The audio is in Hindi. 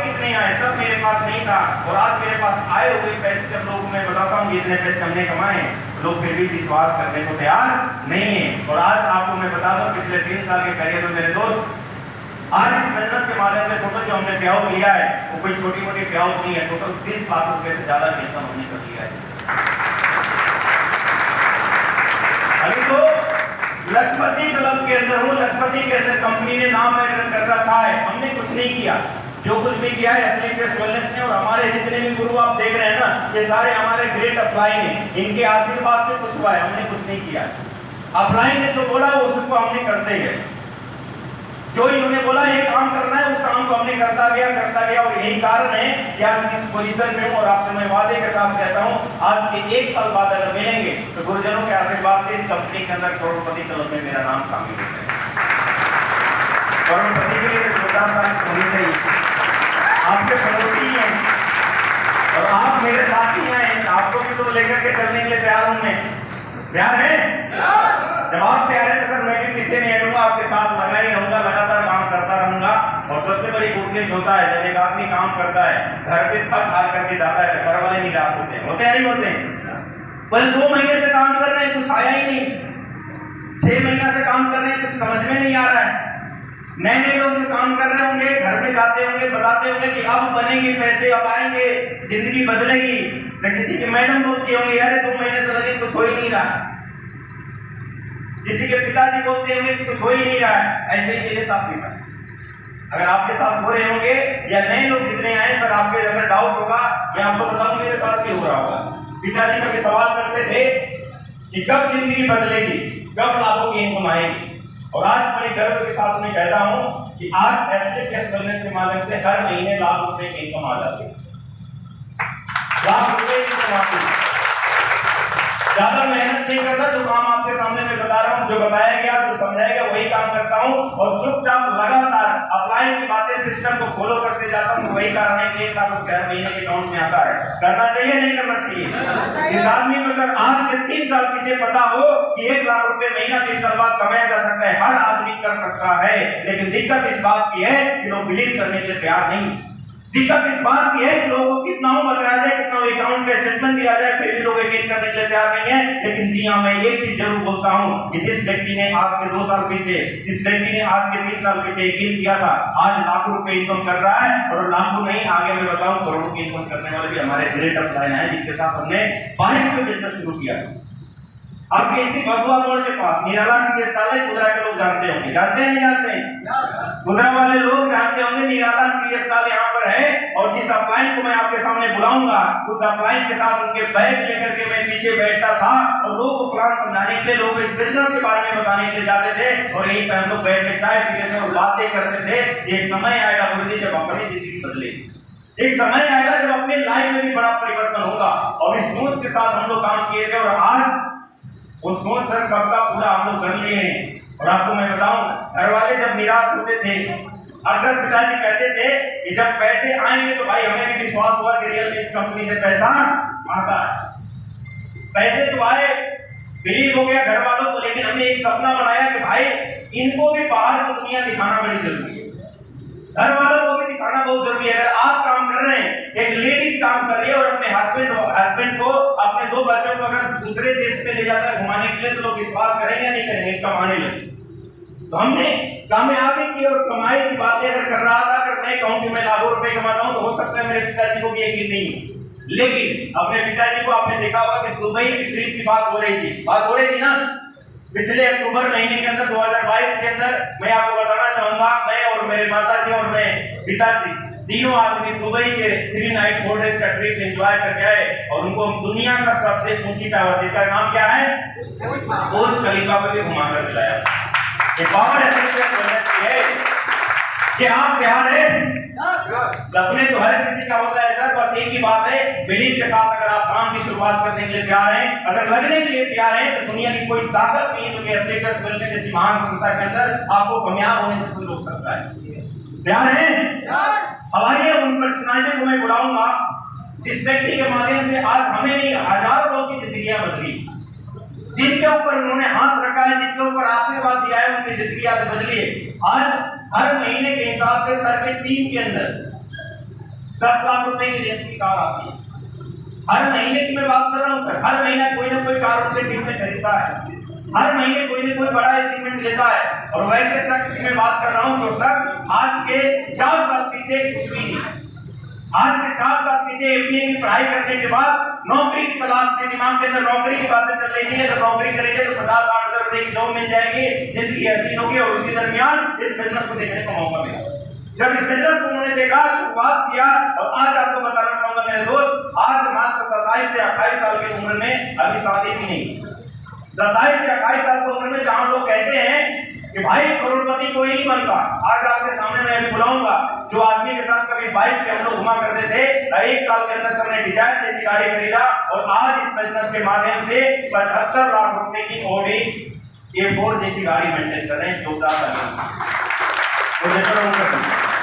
कितने आए, तब मेरे पास नहीं था, और आज मेरे पास आए हुए पैसे जब लोगों को मैं बताता हूँ इतने पैसे हमने कमाए, लोग फिर भी विश्वास करने को तैयार नहीं है। और आज आपको मैं बता दूं पिछले 3 साल के करियर में मेरे दोस्त, आज इस बिजनेस के माध्यम से टोटल जो हमने पे आउट लिया है वो कोई छोटी मोटी पे आउट नहीं है, टोटल 30 लाख रुपए से ज्यादा का इनकम हमने कर लिया है। अभी तो लखपति क्लब के अंदर हूँ, लखपति के अंदर कंपनी ने नाम एंटर कर रखा है, हमने कुछ नहीं किया, जो कुछ भी किया है एसएलएस वेलनेस ने। और हमारे जितने भी गुरु आप देख रहे हैं ना, ये सारे हमारे ग्रेट अपलाइन हैं, इनके आशीर्वाद से कुछ हुआ है, हमने कुछ नहीं किया। अपलाइन ने जो बोला वो सबको हमने करते गए, जो इन्होंने बोला ये काम करना है उस काम को हमने करता गया। और यही कारण है कि आज इस पोजीशन पे हूँ। और आपसे मैं वादे के साथ कहता हूँ, आज के 1 साल बाद अगर मिलेंगे तो गुरुजनों के आशीर्वाद से इस कंपनी के अंदर करोड़पति क्लब में मेरा नाम शामिल होता है। करोड़पति के लिए जोरदार तारीफ होनी चाहिए। आपके पड़ोसी हैं और आप मेरे साथी हैं, आपको भी तो लेकर के चलने के लिए तैयार हूं मैं। तैयार है? जब आप तैयार हैं तो सर मैं भी पीछे नहीं हटूंगा, आपके साथ लगा ही रहूंगा, लगातार काम करता रहूंगा। और सबसे बड़ी गुड न्यूज होता है जब एक आदमी काम करता है, घर पे थक हार करके जाता है तो घर वाले निराश होते हैं, होते हैं नहीं होते? बस 2 महीने से काम कर रहे हैं, कुछ आया ही नहीं, 6 महीना से काम कर रहे हैं, कुछ समझ में नहीं आ रहा है। नए लोग जो काम कर रहे होंगे, घर में जाते होंगे, बताते होंगे कि अब बनेंगे पैसे, अब आएंगे, जिंदगी बदलेगी। तो किसी की मैडम बोलती होंगे यार 2 महीने से लगे कुछ हो ही नहीं रहा, किसी के पिताजी बोलते होंगे कि कुछ हो ही नहीं रहा है। ऐसे ही मेरे साथ भी था। अगर आपके साथ हो रहे होंगे या नए लोग जितने आए, सर आपके अगर डाउट होगा, मैं आपको बताऊं मेरे साथ भी हो रहा होगा। पिताजी कभी सवाल करते थे कि कब जिंदगी बदलेगी, कब लाखों की इनकम आएगी। और आज बड़े गर्व के साथ मैं कहता हूं कि आज एसएलएस वेलनेस के माध्यम से हर महीने लाख रुपए की इनकम आ जाती है, लाख रुपए की कमाती है। ज्यादा मेहनत नहीं करना, जो काम आपके सामने मैं बता रहा हूँ, जो बताया गया, जो समझाया गया वही काम करता हूँ। और चुपचाप लगातार अपलाइन की बातें, सिस्टम को फॉलो करते जाता हूँ। वही कारण है कि 1 लाख रुपया महीने के अकाउंट में आता है। करना चाहिए नहीं करना चाहिए? इस आदमी को अगर आज के 3 साल पीछे पता हो कि 1 लाख रुपए महीना 3 साल बाद कमाया जा सकता है, हर आदमी कर सकता है। लेकिन दिक्कत इस बात की है कि लोग बिलीव करने के लिए तैयार नहीं। दिक्कत इस बात की है कि लोगों को कितना बताया जाए, कितना अकाउंट का स्टेटमेंट दिया जाए, फिर भी लोग यकीन करने के लिए तैयार नहीं है। लेकिन जी हाँ, मैं एक चीज जरूर बोलता हूँ कि जिस व्यक्ति ने आज के 2 साल पीछे, जिस व्यक्ति ने आज के 3 साल पीछे यकीन किया था, आज लाखों रुपए इनकम कर रहा है। और लाखों नहीं, आगे मैं बताऊं करोड़ों की इनकम करने वाले भी हमारे ग्रेट अपलाइन है, जिनके साथ हमने बाइक पे बिजनेस शुरू किया। आपके इसी भगवा मोड़ के पास निराला की स्थान, कुदरा के लोग जानते होंगे, जानते हैं नहीं जानते? कुदरा वाले लोग जानते होंगे निराला की स्थान यहाँ पर है। और जिस अपलाइन को मैं आपके सामने बुलाऊंगा, उस अपलाइन के साथ उनके बैग लेकर के मैं पीछे बैठता था और लोगों को प्लान समझाने के लिए, लोग इस बिजनेस के बारे में बताने के लिए जाते थे। और यहीं पर हम लोग बैठ के चाय पीते थे और बातें करते थे। एक समय आएगा गुरुजी जब अपनी जिंदगी बदलेगी, एक समय आएगा जब अपनी लाइफ में भी बड़ा परिवर्तन होगा। और इस सोच के साथ हम लोग काम किए थे और आज वो सोच सर कब का पूरा हम लोग कर लिए हैं। और आपको मैं बताऊं, घर वाले जब निराश होते थे, अक्सर पिताजी कहते थे कि जब पैसे आएंगे तो भाई हमें भी विश्वास हुआ कि रियल इस कंपनी से पैसा आता है। पैसे तो आए, बिलीव हो गया घर वालों को, लेकिन हमने एक सपना बनाया कि भाई इनको भी बाहर की दुनिया दिखाना बड़ी जरूरी है, घर वालों को भी दिखाना बहुत जरूरी है। अगर आप काम कर रहे हैं, एक लेडीज काम कर रही है और अपने हस्बैंड को, अपने 2 बच्चों को अगर दूसरे देश पे ले जाता है घुमाने के लिए, तो लोग विश्वास करेंगे या नहीं करेंगे? कमाने लगे। तो हमने कामयाबी की और कमाई की बातें अगर कर रहा था, अगर मैं कहूं कि मैं लाखों रुपए कमाता हूं, तो हो सकता है मेरे पिताजी को भी यकीन नहीं है। लेकिन अपने पिताजी को आपने देखा होगा कि दुबई की ट्रिप की बात हो रही थी ना, पिछले अक्टूबर महीने के अंदर 2022 के अंदर। मैं आपको बताना चाहूंगा, मैं और मेरे माताजी और मैं पिताजी तीनों आदमी दुबई के 3 नाइट 4 डेज का ट्रिप एंजॉय करके आए। और उनको दुनिया का सबसे ऊंची टावर, जिसका नाम क्या है, बुर्ज खलीफा पे भी घुमाकर दिलाया। ये पावर है कि आप तैयार हैं? सपने तो हर किसी का होता है सर, बस एक ही बात है, बिलीव के साथ अगर आप काम की शुरुआत करने के लिए तैयार हैं, अगर लगने के लिए तैयार हैं, तो दुनिया की कोई ताकत नहीं है जो कि एसएलएस वेलनेस जैसी महान संस्था के अंदर आपको कामयाब होने से कोई रोक सकता है। तैयार हैं? हमारे उन पर्सनालिटी को मैं बुलाऊंगा, इस व्यक्ति के माध्यम से आज हमें नहीं, हजारों लोगों की जिंदगियां बदली, जिनके ऊपर उन्होंने हाथ रखा है, जिनके ऊपर आशीर्वाद दिया है, उनकी जिंदगी आज बदली है। आज हर महीने के हिसाब से सर की टीम के अंदर 10 लाख रुपए की रेंज की कार आती है। हर महीने की मैं बात कर रहा हूँ सर, हर महीना कोई ना कोई कार उनके टीम में खरीदता है, हर महीने कोई ना कोई बड़ा अचीवमेंट लेता है। और वैसे शख्स की मैं बात कर रहा हूँ जो शख्स आज के 4 साल पीछे कुछ भी नहीं, आज के 4 साल पीछे MBA की पढ़ाई करने के बाद नौकरी की तलाश में, दिमाग के अंदर नौकरी की बातें चल रही है, तो नौकरी करेंगे तो 50-60 हजार रुपए की जॉब मिल जाएगी, जिंदगी ऐसी होगी। और उसी दरमियान इस बिजनेस को देखने का मौका मिला। जब इस बिजनेस को उन्होंने देखा, शुरुआत किया, और आज आपको बताना चाहूंगा मेरे दोस्त, आज मात्र 27 से 28 साल की उम्र में अभी शादी भी नहीं, 27 से 28 साल की उम्र में जहां लोग कहते हैं कि भाई करोड़पति कोई नहीं बनता, आज आपके सामने मैं अभी बुलाऊंगा जो आदमी के साथ कभी बाइक पे हम लोग घुमा करते थे, 1 साल के अंदर सर ने डिजायर जैसी गाड़ी खरीदा और आज इस बिजनेस के माध्यम से 75 लाख रुपए की ऑडी A4 जैसी गाड़ी मेंटेन कर रहे हैं। जोरदार तालियां।